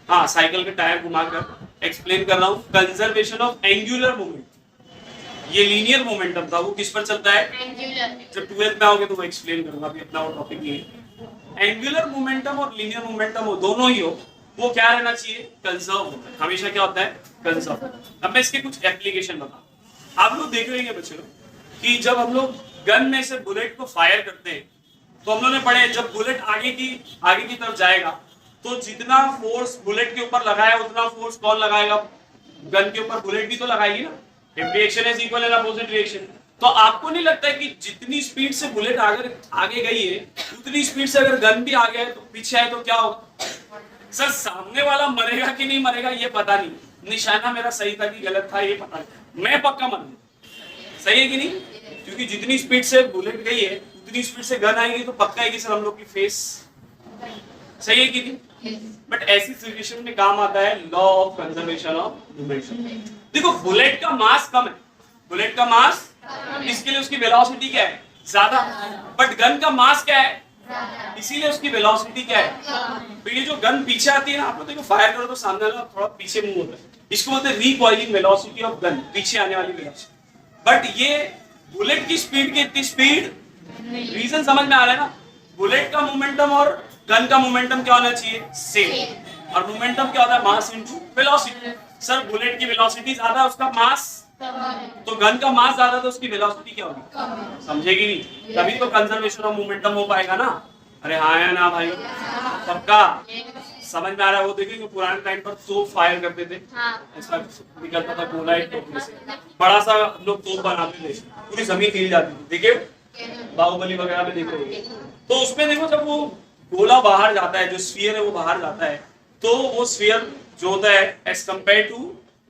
हाँ साइकिल के टायर घुमाकर एक्सप्लेन कर रहा हूँ कंजर्वेशन ऑफ एंगुलर मोमेंट। ये लीनियर मोमेंटम था, वो किस पर चलता है? एंगुलर। जब 12th में आओगे तो वो एक्सप्लेन करूंगा, अभी अपना वो टॉपिक नहीं है। एंगुलर मोमेंटम और लीनियर मोमेंटम हो, दोनों ही हो, वो क्या रहना चाहिए? कंजर्व होता है, हमेशा क्या होता है? कंजर्व। अब मैं इसके कुछ एप्लीकेशन बताऊं। आप लोग देख रहे हैं बच्चों कि जब हम लोग गन में से बुलेट को फायर करते हैं तो हम लोगों ने पढ़े जब बुलेट आगे की तरफ जाएगा तो जितना फोर्स बुलेट के ऊपर लगाया उतना फोर्स कौन लगाएगा? गन के ऊपर बुलेट भी तो लगाएगी ना। If reaction is equal and opposite reaction, तो आपको नहीं लगता है कि जितनी स्पीड से बुलेट आगे गई है उतनी स्पीड से अगर गन भी आगे है तो पीछे है तो क्या होगा? सर सामने वाला मरेगा कि नहीं मरेगा ये पता नहीं, निशाना मेरा सही था कि गलत था ये पता नहीं, मैं पक्का मरूंगा। सही है कि नहीं? क्योंकि जितनी स्पीड से बुलेट गई है उतनी स्पीड से गन आएगी तो पक्का है कि सर हम लोग की फेस। सही है कि नहीं? बट ऐसी सिचुएशन में काम आता है law of conservation of momentum. देखो बुलेट का मास कम है, बुलेट का मास, इसके लिए उसकी वेलोसिटी क्या है? ज्यादा। बट गन का मास क्या है? इसीलिए उसकी वेलोसिटी क्या है? तो ये जो गन पीछे आती है ना, आप लोग देखो फायर करो तो सामने वाला थोड़ा पीछे मूव होता है, इसको बोलते हैं रिकॉइलिंग वेलोसिटी ऑफ गन, पीछे आने वाली वेलोसिटी। बट ये बुलेट की स्पीड की इतनी स्पीड, रीजन समझ में आ रहा है ना? बुलेट का मोमेंटम और गन का मोमेंटम क्या होना चाहिए? सेम। और मोमेंटम क्या होता है? Mass into velocity. Sir bullet की वेलोसिटी ज्यादा है, उसका मास, तो गन का मास ज्यादा तो उसकी वेलोसिटी क्या होगी? समझेगी नहीं? तभी तो कंजर्वेशन ऑफ मोमेंटम हो पाएगा ना। अरे हाँ या ना भाई? पक्का समझ में आ रहा है? वो देखिए पुराने टाइम पर तोप फायर करते थे, ऐसा निकलता था गोला एक तोप में से, बड़ा सा लोग तोप बनाते थे, पूरी जमीन हिल जाती थी। देखिए बाहुबली वगैरह में देखो, तो उसमें देखो जब वो गोला बाहर जाता है, जो स्फीयर है वो बाहर जाता है, तो वो स्फीयर जो होता है एज कम्पेयर टू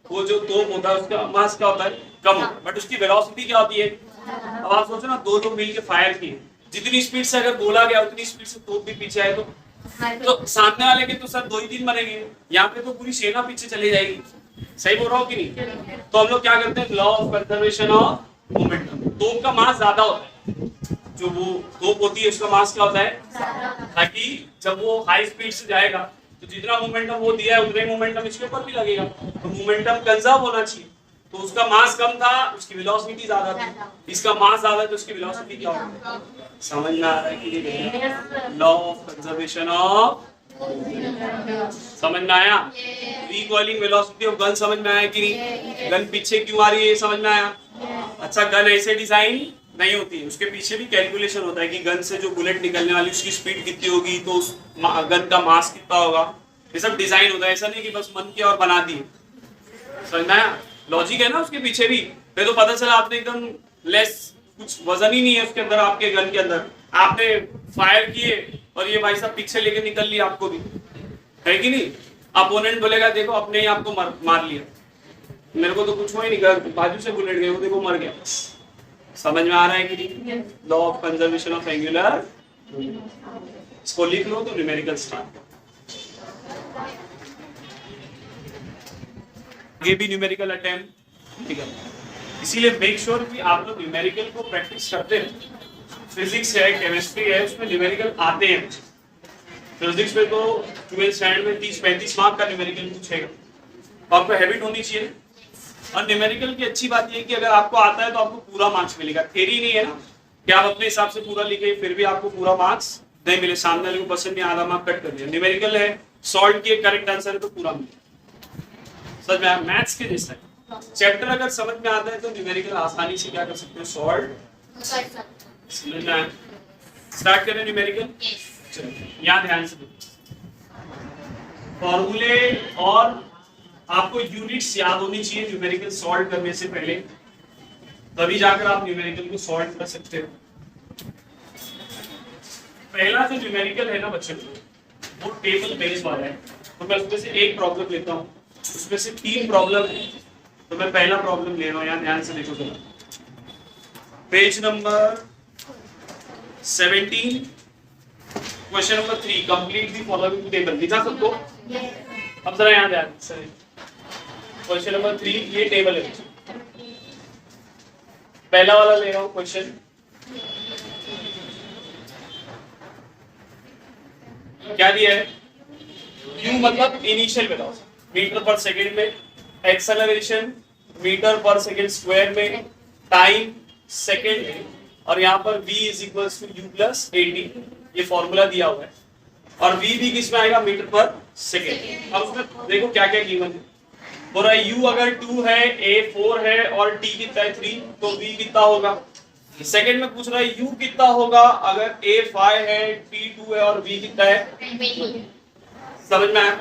वो जो तोप होता है उसका मास क्या होता है? कम होता है, बट उसकी वेलोसिटी क्या होती है? अब आप सोचो ना, दो लोग मिल के फायर किए, जितनी स्पीड से अगर गोला गया उतनी स्पीड से तोप भी पीछे आए तो सामने वाले के तो सर 2 ही दिन मरेंगे, यहाँ पे तो पूरी सेना पीछे चली जाएगी। सही बोल रहा हूँ कि नहीं? तो हम लोग क्या करते हैं? Law of conservation of momentum. तोप का मास ज्यादा होता है, जो वो तोप होती है उसका मास क्या होता है? ताकि जब वो हाई स्पीड से जाएगा तो जितना मोमेंटम वो दिया है उतना ही मोमेंटम इसके ऊपर भी लगेगा, तो मोमेंटम कंजर्व होना चाहिए। तो उसका मास कम था, उसकी वेलोसिटी ज्यादा थी, इसका मास ज्यादा है तो उसकी वेलोसिटी क्या होगी? समझ में आ रहा है कि लॉ ऑफ कंजर्वेशन ऑफ, समझ में आया? रिकॉइलिंग वेलोसिटी ऑफ गन समझ में आया कि नहीं? गन पीछे क्यों आ रही है ये समझ में आया? अच्छा गन ऐसे डिजाइन नहीं होती है, उसके पीछे भी कैलकुलेशन होता है कि गन से जो बुलेट निकलने वाली उसकी स्पीड कितनी होगी, तो उस गन का मास कितना होगा, ये सब डिजाइन होता है। ऐसा नहीं कि बस मन किया और बना दिए। समझ में आया? लॉजिक है ना उसके पीछे भी। फिर तो पता चला आपने एकदम लेस, कुछ वजन ही नहीं है उसके अंदर, आपके गन के अंदर आपने फायर किए और ये भाई साहब पीछे लेके निकल लिया, आपको भी है कि नहीं? अपोनेंट बोलेगा देखो अपने ही आपको मार लिया, मेरे को तो कुछ हुआ ही नहीं, बाजू से बुलेट गए, वो देखो मर गया। समझ में आ रहा है कि नहीं? Law of conservation of angular, इसको लिख लो तो न्यूमेरिकल स्टार्ट। ये भी न्यूमेरिकल अटेम्प्ट, ठीक है? इसीलिए मेक श्योर कि आप लोग न्यूमेरिकल को प्रैक्टिस करते हैं। फिजिक्स है, केमिस्ट्री है, उसमें न्यूमेरिकल आते हैं। फिजिक्स में तो 12th स्टैंडर्ड में 30-35 मार्क का न्यूमेरिकल पूछेगा, तो आपको हैबिट होनी चाहिए। और न्यूमेरिकल की अच्छी बात यह है कि अगर आपको आता है तो आपको पूरा मार्क्स मिलेगा। थ्योरी नहीं है ना कि आप अपने हिसाब से पूरा लिखे फिर भी आपको पूरा मार्क्स नहीं मिले, सामने वाले को पसंद नहीं, आधा मार्क कट कर दिया। न्यूमेरिकल है, सॉल्व किए, करेक्ट आंसर है तो पूरा मिलेगा। समझ में आया? मैथ्स के जैसा है। चैप्टर अगर समझ में आता है तो न्यूमेरिकल आसानी से क्या कर सकते हो? सॉल्व। समझ में आया? स्टार्ट करें न्यूमेरिकल। चलो यहाँ ध्यान से फॉर्मूले और आपको यूनिट्स याद होनी चाहिए न्यूमेरिकल सॉल्व करने से पहले, तभी जाकर आप न्यूमेरिकल को सॉल्व कर सकते हो। पहला जो न्यूमेरिकल है ना बच्चों, वो टेबल बेस्ड वाला है, तो मैं उसमें से एक प्रॉब्लम लेता हूँ, उसमें से 3 प्रॉब्लम है, तो मैं पहला प्रॉब्लम ले रहा हूँ। यहाँ ध्यान से देखो जरा, page number 17, question number 3, complete the following table. लिखा सबको? अब जरा यहाँ ध्यान से, क्वेश्चन नंबर 3 ये टेबल है, पहला वाला ले रहा हूं क्वेश्चन। क्या दिया है? U मतलब initial velocity, metre per second में, acceleration metre per second square में, टाइम सेकंड में, और यहाँ पर v is equals to u plus 80, ये फॉर्मूला दिया हुआ है, और v भी किस में आएगा, मीटर पर सेकंड। अब उसमें देखो क्या क्या गिवन है। बोल रहा है u अगर 2 है, a 4 है और t कितना है 3, तो v कितना होगा। सेकंड में पूछ रहा है u कितना होगा अगर a 5 है, t 2 है और v कितना है। समझ में आया।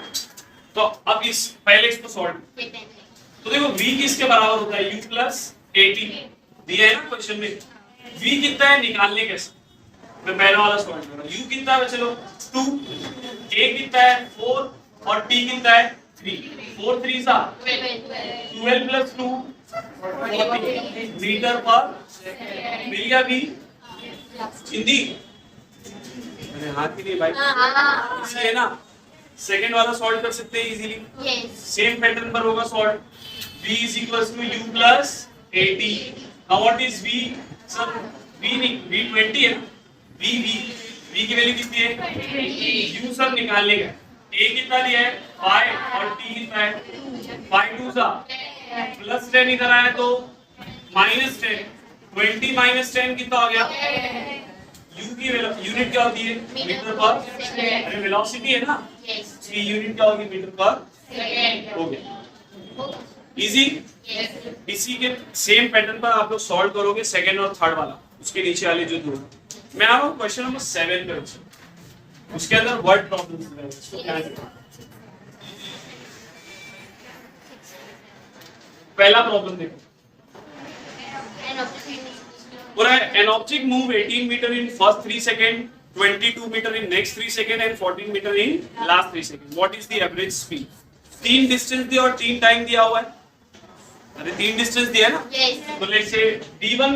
तो अब इस पहले इसको सॉल्व, तो देखो v किसके बराबर होता है, u प्लस 80 दिया है ना क्वेश्चन में। v कितना है निकालने कैसे, मैं पहला वाला सॉल्व कर रहा हूं। u कितना है चलो 2, a कितना है 4 और t कितना है 3, 4 3 सा 12 प्लस 2 40 मीटर पर मिल गया v। हिंदी अरे हाथ ही नहीं भाई, इसलिए ना सेकंड वाला सॉल्व कर सकते हैं इजीली, सेम पैटर्न पर होगा solve. v is equals to u plus 80। now what is v, sir v नहीं, v 20 है ना, v की वैल्यू कितनी है, u सर निकालने का, a कितना दिया है 5 और t कितना है 5 2 सा प्लस 10 इधर आया तो माइनस 10, 20 माइनस 10 कितना हो गया, u की यूनिट क्या होती है मीटर पर, अरे वेलोसिटी है ना, इसकी यूनिट क्या होगी मीटर पर। हो गया इजी। इसी के सेम पैटर्न पर आप लोग सॉल्व करोगे सेकंड और थर्ड वाला, उसके नीचे वाले जो दो। मैं आ रहा हूँ क्वेश्चन नंबर 7 पे, उसके अंदर वर्ड प्रॉब्लम्स है। पहला प्रॉब्लम देखो, पूरा an object move 18 metre in first 3 second, 22 metre in next 3 second and 14 metre in last 3 second. What is the average speed. 3 distance दिया और 3 टाइम दिया हुआ है, अरे 3 डिस्टेंस दिया है ना, तो लेट्स से d1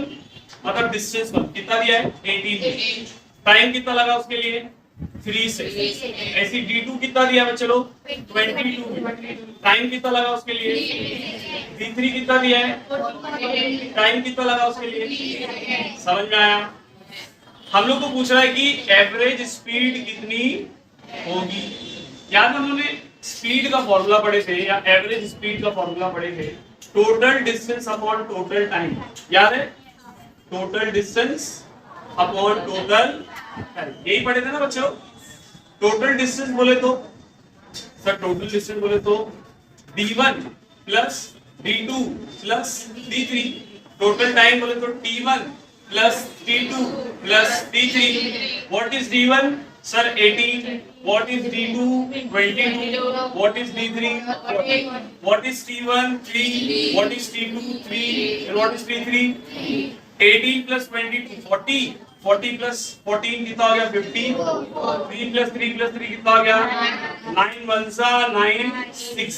मतलब डिस्टेंस 1 कितना दिया है 18, टाइम कितना लगा उसके लिए 3 सेकंड। ऐसी d2 कितना दिया है चलो 22, टाइम कितना लगा उसके लिए, d3 कितना दिया है, टाइम कितना लगा उसके लिए। समझ में आया। हम लोग को पूछ रहा है कि एवरेज स्पीड कितनी होगी। याद हम लोगों ने स्पीड का फॉर्मूला पढ़े थे, या एवरेज स्पीड का फॉर्मूला पढ़े थे, total distance upon total time. याद है, total distance upon total time, यही पढ़े थे ना बच्चों। टोटल डिस्टेंस बोले तो सर, टोटल डिस्टेंस बोले तो d1 plus d2 plus d3, total time बोले तो t1 plus t2 plus t3। What is d1 sir 18, what is d2 22, what is d3 40, what is t1 3, what is t2 3 and what is t3 18 plus 22 40, 40 plus 14 कितना हो गया 50, 3 plus 3 plus 3 कितना हो गया 9 1 सा 9 6।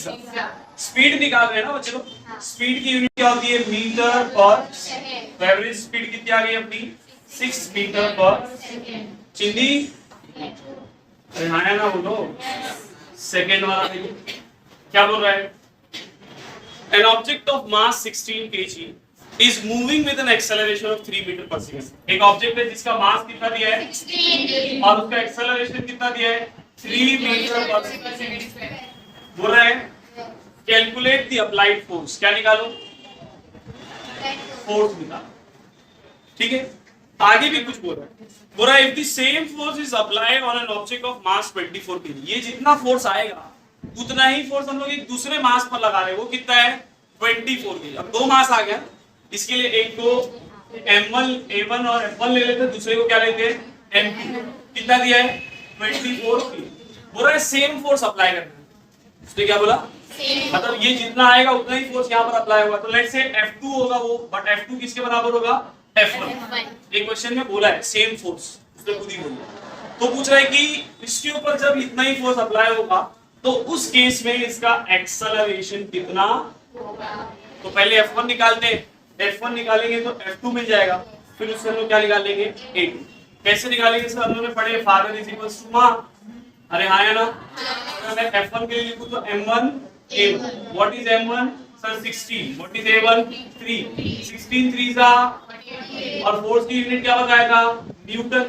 Speed निकाल रहे हैं ना बच्चों, स्पीड की यूनिट क्या होती है मीटर पर। एवरेज स्पीड कितनी आ गई अपनी 6 मीटर पर। चिंदी अरे हाँ ना बोलो। सेकेंड वाला देखो क्या बोल रहा है, an object of mass 16 kg is moving with an acceleration of 3 metre per second. एक ऑब्जेक्ट है जिसका मास कितना दिया है 16 और उसका एक्सेलरेशन कितना दिया है 3 मीटर पर सेकंड। बोल रहा है कैलकुलेट द अप्लाइड फोर्स, क्या निकालो फोर्स निकालो। ठीक है, आगे भी कुछ बोल रहा है, बोल रहा है if the same force is applied on an object of mass 24 kg, ये जितना फोर्स आएगा उतना ही फोर्स हम लोग एक दूसरे मास पर लगा रहे हैं, वो कितना है 24 kg। अब दो मास आ गया, इसके लिए एक को m1 a1 और f1 ले लेते हैं, दूसरे को क्या लेते हैं m2। कितना दिया है 24 kg। बोल रहा है सेम फोर्स अप्लाई करना है, उसने क्या बोला मतलब ये जितना आएगा उतना ही फोर्स यहाँ पर अप्लाई होगा। तो लेट्स से F2 होगा वो, बट F2 किसके बराबर होगा F1। एक क्वेश्चन में बोला है सेम फोर्स, उसने खुद ही बोला। तो पूछ रहा है कि इसके ऊपर जब इतना ही फोर्स अप्लाई होगा तो उस केस में इसका एक्सेलरेशन कितना होगा। तो पहले F1 निकालते हैं, F1 निकालेंगे तो F2 मिल जाएगा, फिर उससे हम लोग क्या निकाल लेंगे A2। कैसे निकालेंगे सर, हम लोग ने पढ़े फादर इज इक्वल्स टू मां। अरे हाँ है ना, अगर मैं F1 के लिए लिखूं तो M1 A1, what is M1 sir 16, what is A1 3, 16 3 सा और फोर्स की यूनिट क्या बताया था न्यूटन।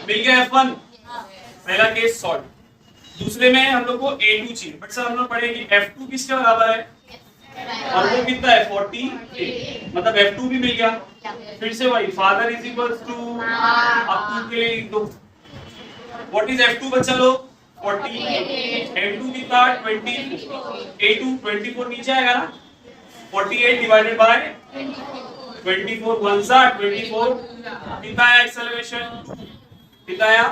मिल गया F1, पहला केस सॉल्व। दूसरे में हम लोग को A2 चाहिए, बट सर हम लोग पढ़ेंगे F2 किसके बराबर है, और वो कितना है 48, मतलब F2 भी मिल गया। फिर से वही फादर इज इक्वल टू, अब 2 के लिए लिख दो, व्हाट इज F2 बच्चा लोग 48, M2 कितना 24, A2 24 नीचे आएगा ना, 48 डिवाइडेड बाय 24 1 24, कितना है एक्सेलरेशन, कितना आया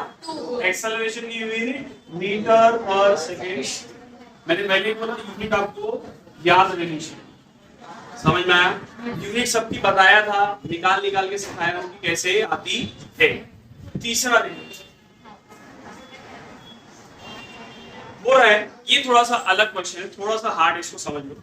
एक्सेलरेशन की यूनिट मीटर पर सेकेंड। मैंने पहले बोला यूनिट आपको याद रहनी चाहिए, समझ में आया, यूनिट सबकी बताया था, निकाल निकाल के सिखाया हूं कि कैसे आती है। तीसरा देखो बोल रहा है, ये थोड़ा सा अलग क्वेश्चन है, थोड़ा सा हार्ड, इसको समझ लो।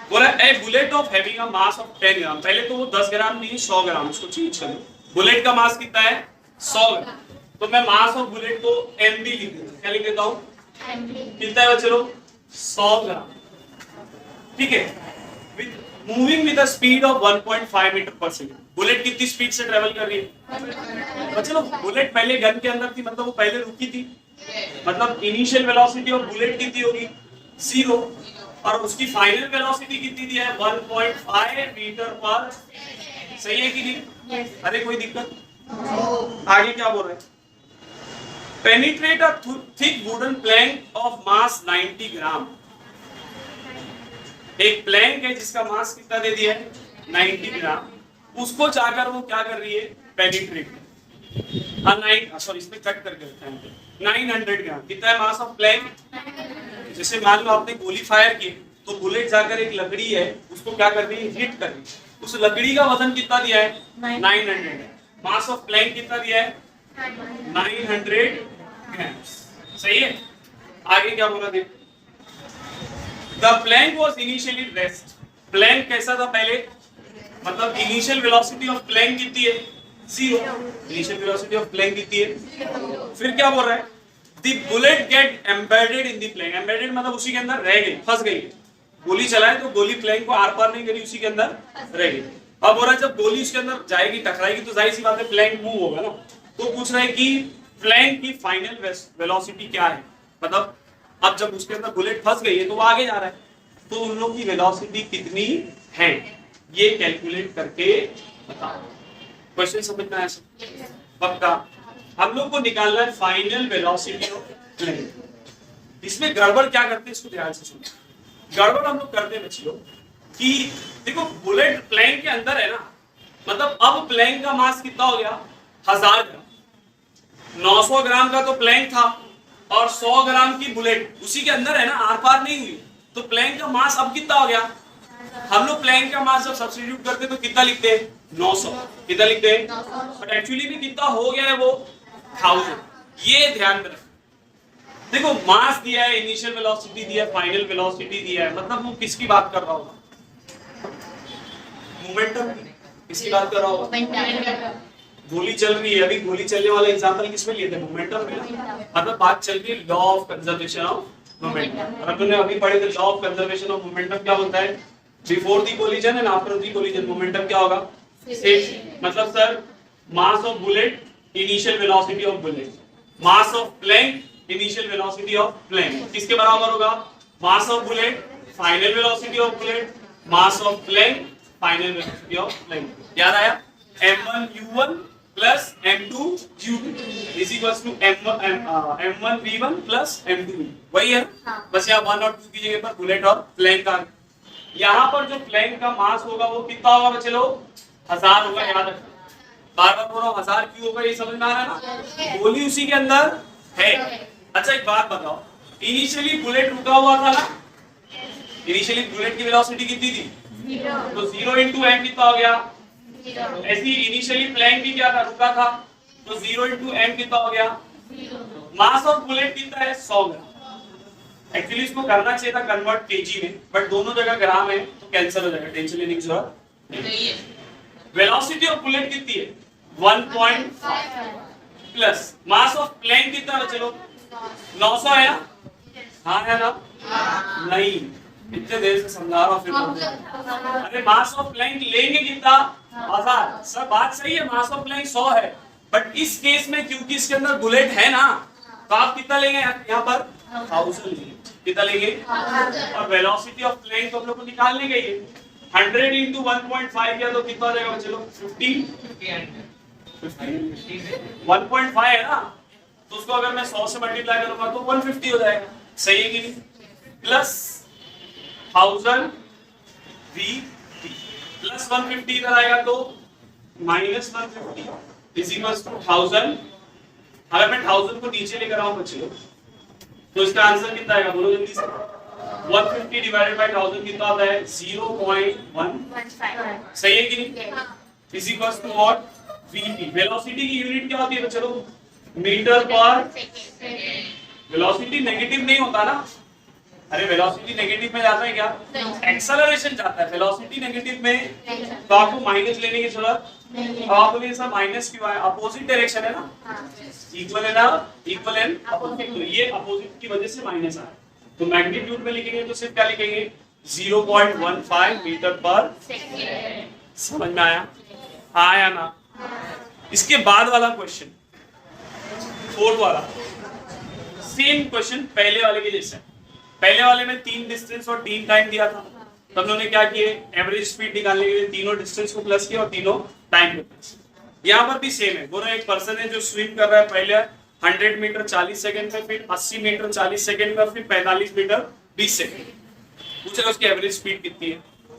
बोला a bullet of having a mass of 10 gram, पहले तो वो 10 ग्राम नहीं 100 ग्राम, उसको चेंज कर लो। बुलेट का मास कितना है 100 ग्राम, तो मैं मास ऑफ बुलेट को mb लिख देता, क्या लिख देता हूं, कितना है बच्चे लोग 100 ग्राम, ठीक है। With moving with a speed of 1.5 metre per second, bullet कितनी स्पीड से ट्रेवल कर रही है बच्चे लोग, बुलेट पहले गन के अंदर थी, मतलब वो पहले रुकी थी, मतलब इनिशियल वेलोसिटी ऑफ बुलेट कितनी होगी 0, और उसकी फाइनल वेलोसिटी कितनी दी है 1.5 मीटर पर, सही है कि नहीं, अरे कोई दिक्कत, आगे क्या बोल रहे हैं, penetrate a thick wooden plank of mass 90 ग्राम, एक प्लैंक है जिसका मास कितना दे दिया है 90 ग्राम, उसको जाकर वो क्या कर रही है पेनिट्रेट, सॉरी इसमें कट करके रखा है 900 ग्राम, कितना है मास ऑफ प्लैंक। जैसे मान लो आपने गोली फायर की, तो बुलेट जाकर एक लकड़ी है उसको क्या कर रही है हिट कर रही है, उस लकड़ी का वजन कितना दिया है 900, मास ऑफ प्लैंक कितना दिया है 900 ग्राम्स, सही है। आगे क्या बोला देख, the plank was initially rest, plank कैसा था पहले, मतलब इनिशियल वेलोसिटी ऑफ प्लैंक कितनी है 0, इनिशियल वेलोसिटी ऑफ प्लैंक कितनी है। फिर क्या बोल रहा है, the bullet get embedded in the plank, embedded मतलब उसी के अंदर रह गई, फंस गई, गोली चलाए तो गोली प्लैंक को आर पार नहीं करी, उसी के अंदर रह गई। अब हो रहा है जब गोली उसके अंदर जाएगी टकराएगी तो जाहिर सी बात है प्लैंक मूव होगा ना, तो पूछ रहा है कि प्लैंक की फाइनल वेलोसिटी क्या है, मतलब अब जब उसके अंदर बुलेट फंस गई है तो वो आगे जा रहा है, तो उन लोग की वेलोसिटी कितनी है ये कैलकुलेट करके बताओ। क्वेश्चन समझ में आया पक्का। हम लोग को निकालना है फाइनल वेलोसिटी ऑफ प्लैंक। इसमें गड़बड़ क्या करते हैं इसको ध्यान से सुनो, गड़बड़ हम लोग करते हैं बच्चों कि देखो बुलेट प्लैंक के अंदर है ना, मतलब अब प्लैंक का मास कितना हो गया 1000 ग्राम, 900 ग्राम का तो प्लैंक था और 100 ग्राम की बुलेट उसी के अंदर है ना, आर पार नहीं हुई, तो प्लैंक का मास अब कितना हो गया, हम लोग प्लैंक का मास जब सब्स्टिट्यूट करते तो कितना लिखते हैं 900, कितना लिखते हैं, बट एक्चुअली भी कितना हो गया है वो 1000, ये ध्यान में रखो। देखो मास दिया है, इनिशियल वेलोसिटी दिया है, फाइनल वेलोसिटी दिया है, मतलब वो किसकी बात कर रहा होगा, मोमेंटम की, किसकी बात कर रहा होगा, गोली चल रही है, अभी गोली चलने वाला एग्जांपल किसमें लिए थे मोमेंटम में, मतलब बात चल रही है law of conservation of momentum, और हमने अभी पढ़े थे law of conservation of momentum क्या होता है, before the collision and after the collision momentum क्या होगा सेम, मतलब sir mass of bullet initial velocity of bullet, mass of Planck initial velocity of Planck किसके बराबर होगा, mass of bullet final velocity of bullet, mass of Planck final velocity of Planck. याद आया, m1u1 plus m2u2 is equals to m1v1 plus m2v, वही है बस यहाँ 1 और 2 की जगह पर बुलेट और प्लैंक आ, यहाँ पर जो प्लैंक का मास होगा वो कितना होगा बच्चे लोग 1000 होगा, याद रखना, बार बार बोल रहा हूँ 1000 क्यों होगा, ये समझ में आ रहा है ना, गोली उसी के अंदर है। अच्छा एक बात बताओ, इनिशियली बुलेट रुका हुआ था ना, इनिशियली बुलेट की वेलोसिटी कितनी थी, तो 0 into m कितना हो गया, ऐसी इनिशियली प्लैंक भी क्या था रुका था, तो 0 into m कितना हो गया, मास ऑफ बुलेट कितना है 100 ग्राम, एक्चुअली इसको करना चाहिए था कन्वर्ट केजी में, बट दोनों जगह ग्राम है तो कैंसिल हो जाएगा, टेंशन लेने की जरूरत नहीं। वेलोसिटी ऑफ बुलेट कितनी है 1.5 प्लस मास ऑफ प्लैंक कितना है चलो 900 है ना, हाँ है ना, नहीं इतने देर से समझा रहा हूँ फिर, अरे मास ऑफ प्लैंक लेंगे कितना 1000, सब बात सही है, मास ऑफ प्लैंक 100 है, बट इस केस में क्योंकि इसके अंदर बुलेट है ना, तो आप कितना लेंगे यहाँ पर 1000 कितना लेंगे, और वेलोसिटी ऑफ प्लेन तो हम लोग को निकालने का ही है। 100 into 1.5 किया तो कितना आ जाएगा, चलो 50 1.5 है ना, तो उसको अगर मैं 100 से मल्टीप्लाई करूंगा तो 150 हो जाएगा, सही है कि नहीं, प्लस 1000 VT प्लस 150 इधर आएगा तो माइनस 150 इज इक्वल टू 1000। अगर मैं 1000 को नीचे लेकर आऊं बच्चों तो इसका आंसर कितना आएगा, बोलो जल्दी से। 150 डिवाइडेड बाय 1000 कितना आता है, 0.1, सही है कि नहीं, is equal to what, VT। Velocity की यूनिट क्या होती है बच्चों, मीटर पर। वेलोसिटी नेगेटिव नहीं होता ना, अरे वेलोसिटी नेगेटिव में जाता है क्या, एक्सेलरेशन जाता है, वेलोसिटी नेगेटिव में तो आपको माइनस लेने की जरूरत। अब आप बोलिए सर माइनस क्यों आया, अपोजिट डायरेक्शन है ना, इक्वल है ना, इक्वल एंड अपोजिट, तो ये अपोजिट की वजह से माइनस आया। तो मैग्नीट्यूड में लिखेंगे तो सिर्फ क्या लिखेंगे, 0.15 मीटर पर सेकंड। समझ में आया, आया ना। इसके बाद वाला क्वेश्चन, फोर्थ वाला, सेम क्वेश्चन पहले वाले के जैसा। पहले वाले में 3 डिस्टेंस और 3 टाइम दिया था, तो हम लोगों ने क्या किए, एवरेज स्पीड निकालने के लिए तीनों डिस्टेंस को प्लस किया और तीनों टाइम को प्लस। यहाँ पर भी सेम है, बोलो एक पर्सन है जो स्विम कर रहा है, पहले 100 मीटर 40 सेकंड में, फिर 80 मीटर 40 सेकंड में, फिर 45 मीटर 20 सेकंड। पूछेगा उसकी एवरेज स्पीड कितनी है,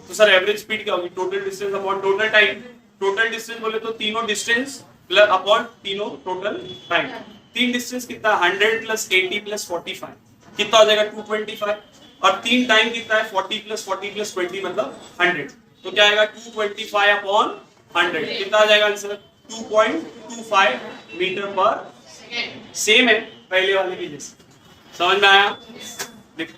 तो सर एवरेज स्पीड क्या होगी, total distance upon total time. Total distance बोले तो तीनों डिस्टेंस प्लस अपॉन तीनों टोटल टाइम। 3 डिस्टेंस कितना, 100 प्लस 80 प्लस 45 कितना हो जाएगा, 225, और 3 टाइम कितना है, 40 प्लस 40 प्लस 20 मतलब 100, तो क्या आएगा 225 अपॉन 100 कितना आ जाएगा answer, 2.25 metre per second. Same है पहले वाले की जैसे, समझ में आया, देखो